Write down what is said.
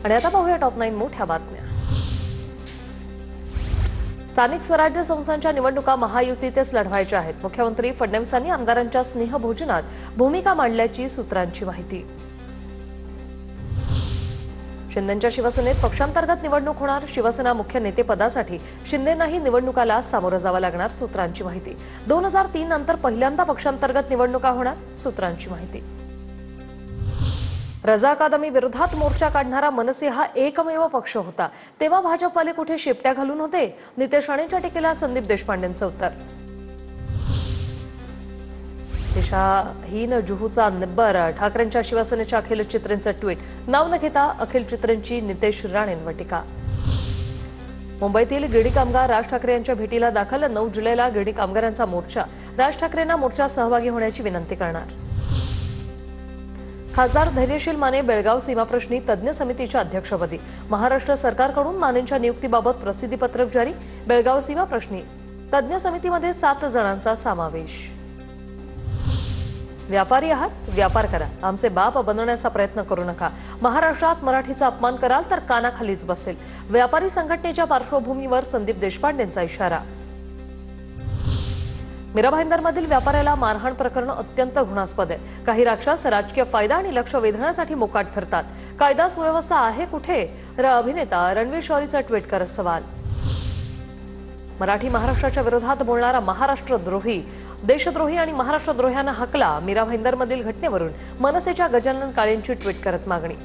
आणि आता पाहूया टॉप 9 मोठ्या बातम्या। स्थानिक स्वराज्य संस्थांच्या निवडणुका महायुतीतच लढवायच्या आहेत। मुख्यमंत्री फडणवीसांनी आमदारांच्या स्नेहभोजनात भूमिका मांडल्याची सूत्रांची माहिती। शिंदेंच्या शिवसेनेत पक्षांतर्गत निवडणूक होणार। शिवसेना मुख्य नेतेपदासाठी शिंदेंनाही निवडणुकाला सामोरं जावं लागणार। सूत्रांची माहिती। 2003 नंतर पहिल्यांदा पक्षांतर्गत निवडणुका होणार। सूत्रांची माहिती। रजा अकादमी विरोधात मोर्चा काढणारा मनसे हा एकमेव पक्ष होता, तेव्हा भाजपवाले कुठे शेपट्या घालून होते? नितेश राणेंच्या टीकेला संदीप देशपांडेंचं उत्तर। दिशाहीन जुहूचा निब्बर, ठाकरेंच्या शिवसेनेच्या अखिल चित्रेंचं ट्विट। नाव न घेता अखिल चित्रेंची नितेश राणेंवर टीका। मुंबईतील गिरणी कामगार राज ठाकरे यांच्या भेटीला दाखल। 9 जुलैला गिरणी कामगारांचा मोर्चा। राज ठाकरेंना मोर्चात सहभागी होण्याची विनंती करणार। खासदार धैर्यशील माने बेळगाव सीमाप्रश्नी तज्ञ समितीच्या अध्यक्षपदी। महाराष्ट्र सरकारकडून मानेंच्या नियुक्तीबाबत प्रसिद्धीपत्रक जारी। बेळगाव सीमाप्रश्नी तज्ञ समितीमध्ये 7 जणांचा समावेश। व्यापारी आहात, व्यापार करा, आमचे बाप बनवण्याचा प्रयत्न करू नका। महाराष्ट्रात मराठीचा अपमान कराल तर कानाखालीच बसेल। व्यापारी संघटनेच्या पार्श्वभूमीवर संदीप देशपांडेंचा इशारा। मीरा भाईंदरमधील व्यापाऱ्याला मारहाण प्रकरण अत्यंत घृणास्पद आहे। काही राक्षस राजकीय फायदा आणि लक्ष वेधण्यासाठी मोकाट फिरतात। कायदा सुव्यवस्था आहे कुठे? अभिनेता रणवीर शौरीचा ट्विट करत सवाल। मराठी महाराष्ट्राच्या विरोधात बोलणारा महाराष्ट्रद्रोही, देशद्रोही आणि महाराष्ट्रद्रोह्यांना हकला। मीरा भाईंदरमधील घटनेवरून मनसेच्या गजानन काळेंची ट्विट करत मागणी।